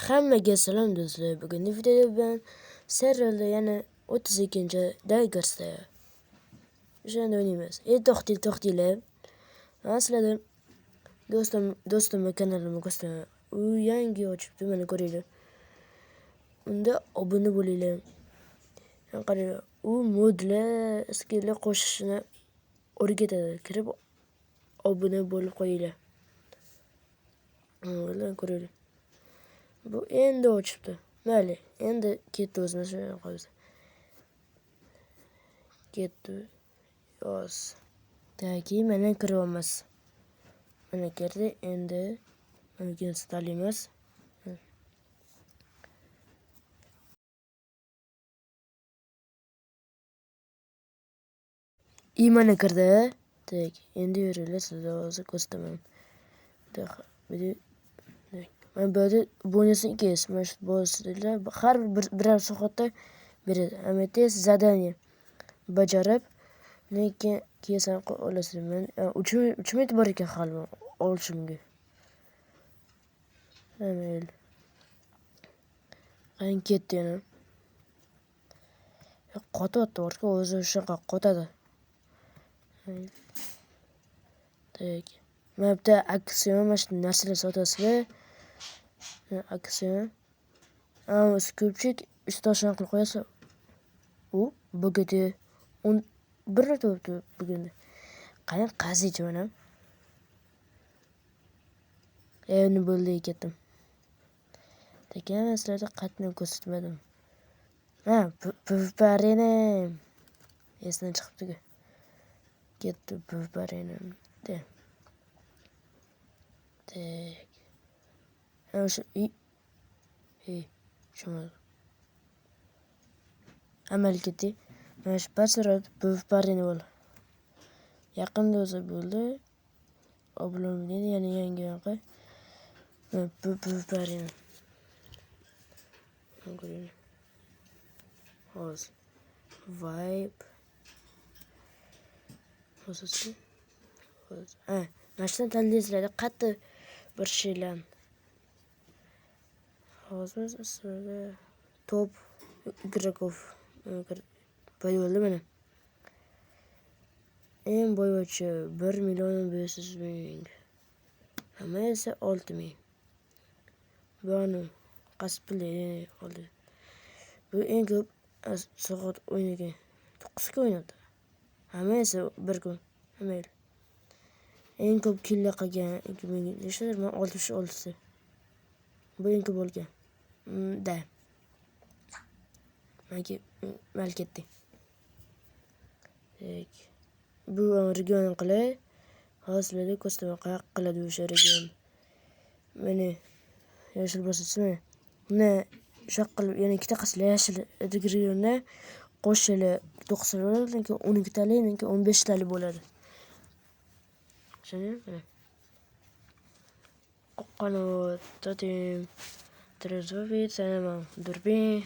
Hammaga salom do'stlar. Bugungi videoda ben serialda yana 32-darsda o'shanda o'ynaymiz. To'xtinglar. Men sizlarga do'stimning kanalini ko'rsataman. U yangi ochibdi, mana ko'ringlar. Unda obuna bo'linglar. Qaranglar, u modlar, skilllar qo'shishni o'rgatadi. Kirib obuna bo'lib qo'yinglar. Mana ko'ringlar. Bu endi ochibdi. Mayli, endi ketdi o'zimiz shunday qolamiz. Ketdi. Yoz. Taki mana kirib olmas. Mana kirdi, endi mana kelsa tanlaymiz. Mana kirdi. Tak, endi yuringlar, sizga hozir ko'rsataman. Ben böyle bonusunu kesmiş. Bonusuyla her birer sokakta beradi. Ama zadaniya bajarib lekin keyin olasizlar. Men 3 minut bor ekan hali olishimga. Amal. Qani ketdi yana. Qotyapti, o'rka o'zi shunaqa qotadi. Tak. Men bitta aksiyon mana shu narsalar sotasizlar. Aksiyon. Ko'pchilik istoshini qilib qo'yasa, u bugadi 11 turibdi bugun. Qani qaziychi mana. Endi bo'ldi ketdim. Lekin sizlarga qatnab ko'rsatmadim. Parini. Esdan chiqibdi. Ketdi parini. Tak. O'sha shuma. Amal ketdi. Mana shu pasrot parini bo'ldi. Yaqinda o'zi bo'ldi. Obulamdan yana yangi yoqi. Parini. Hozir. Vibe. Hozir. Mana shundan tanlaysizlar, qattiq bir şeylar. Hozir sizga top игроков появилdi mana. En boyvachchi 1.500.000. Hamma esa 6.000. Buni qasbli oldi. Bu eng ko'p soat o'ynagan. 9 kun o'ynadi. Hamma esa 1 kun. Hamma en ko'p killa qilgan 66. Bu eng ko'p bo'lgan. Da. Mal ketdi. Bu region qilay. Hozirda ko'rsataman qayoq qiladi o'sha region. Mana yashil bosasizmi? Buni shoq qilib yana ikkita qilsanglar yashil regionda qo'shilib 9 lekin 12 talik, lekin 15 talik bo'ladi. Tushundingmi? Qanot, totem, trezovit, sanaman, durbin,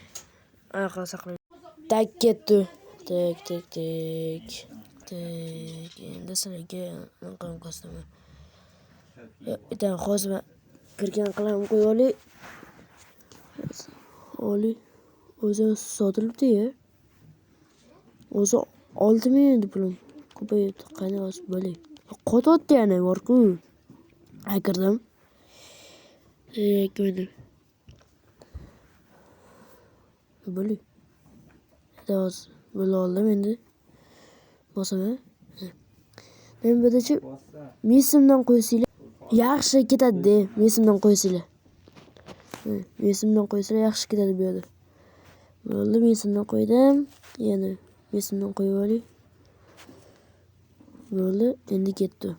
ayaqqa saqlaydi. Tak ketdi. Tak. Endi sizlarga qanday ko'rsataman. Bitta hozir kirgan qilaman qo'yib olay. O'zi sotilibdi-ya. O'zi 6.000 pulum. Ko'payibdi. Qani o'zi bo'lay. Qotyapti yana bor-ku. Kirdim. Ko'rdim. Bo'lay. Hozir bo'la oldim endi. Bosaman. Men bittachi mesimdan qo'ysanglar yaxshi ketadi-da. Mesimdan qo'ysanglar. Mesimdan qo'ysanglar yaxshi ketadi bu yerda. Bo'ldi, mesimdan qo'ydim. Yana mesimdan qo'yib olay. Bo'ldi, endi ketdi.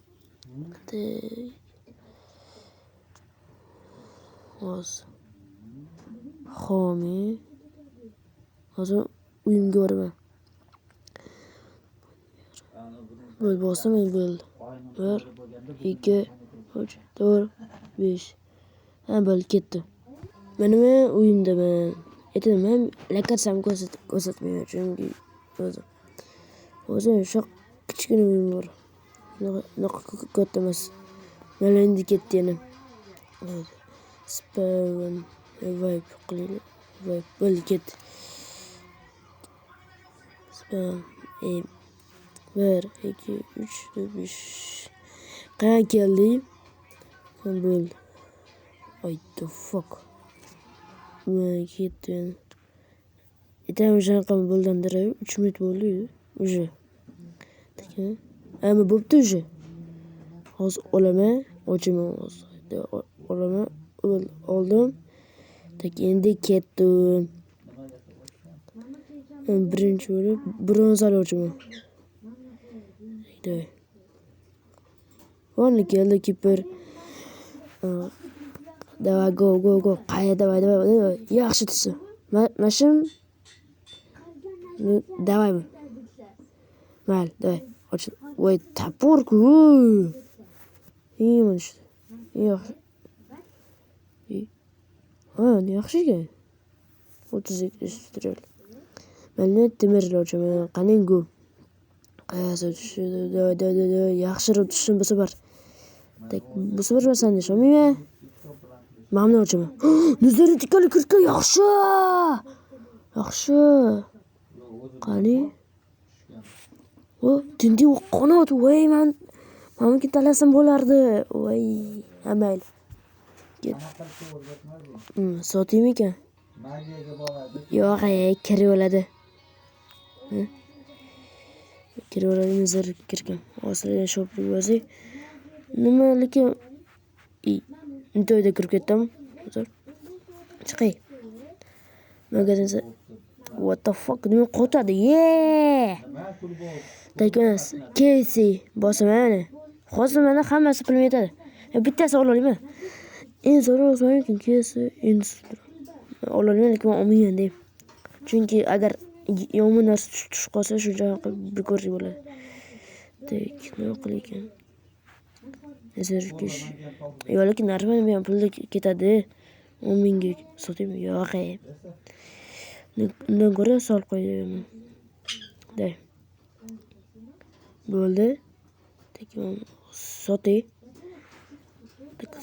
Hozir. Xomi. Hozir uyimga boraman. Bo'ldi, bosaman bo'ldi. 1, 2, 3, 4, 5. Bo'ldi, ketdi. Men uyimdaman. Aytaman, lakatsam ko'rsatmayman chunki o'zi shu kichkina uyim bor. Bunaqa katta emas. Mana endi ketdi yana. Spawn. Vibe qilaylik. Vibe bo'ldi ketdi. Spam. 1, 2, 3, 4, 5. Qayerga keldik? Bo'ldi. What the fuck? Ketdi. Itam shunaqa bo'lgandir. 3 minut bo'ldi. Уже. Ama bo'pti уже. Hozir olaman, ochaman hozir. Olaman, oldim. Endi ketdim. Birinchi bo'lib bronzali ochaman. Vonni keldi kiper. Давай, go. Qayerga давай. Yaxshi tursa. Mashim. Давай. Mal, давай. Voy, taporku. Mana shu. Yaxshi. Yaxshi-ku. 32 struel. Mana temirli ochaman. Qaningu. Qayerga tushdi? Yaxshiroq tushsin bu safar. Bu safar sen ishomayman. Mamnun ochaman. Nazarda tikali kirtga yaxshi. Qani? Tindi qanot. Voy, menga talasam bo'lardi. Voy, mayli. Sotaymi ekan? Yo'q, kirib oladi. Nazar kirgan. Hozir shopga yozing. Nima lekin to'yda kirib ketdim. Hozir chiqay. Magazinda what the fuck nima qotadi? Takonas Casey bosaman. Hozir mana hammasi pulim yetadi. Bittasi olaman. En zo'ri o'zimga Casey olaman lekin olmayman deb. Chunki agar yomon narsa tushib qolsa shuncha bekor bo'ladi. Nima qilay ekan? Nazarkish. Yo'q, lekin narxman men pulga ketadi. 10 mingga sotaymi? Yo'q. Undan ko'ra sol qo'yaman. Bo'ldi. Sotay.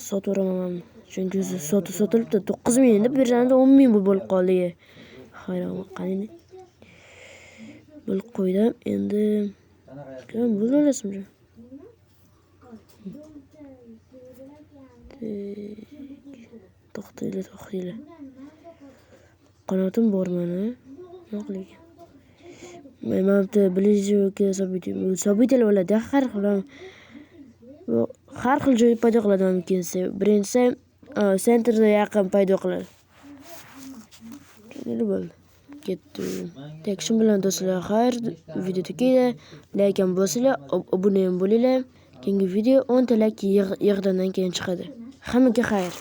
Sotaveraman. Chunki sotilibdi 9 ming deb berganda 10 ming bo'lib qoldi. Hayron qani. Bo'lib qo'ydim. Endi bo'lalasizmi? To'xtaylar. Qanotim bor mana. Nima qilay? Men bilishga sabitlar bo'ladi. Har xil joy paydo qiladi mumkinsa. Birinchisi sentrda yaqin paydo qiladi. Nima bo'ldi? Ketdi. Shu bilan do'stlar, xayr, video tugaydi. Like ham bosinglar, obuna ham bo'linglar. Keyingi video 10 ta like yig'dandan keyin chiqadi. Hammaga xayr.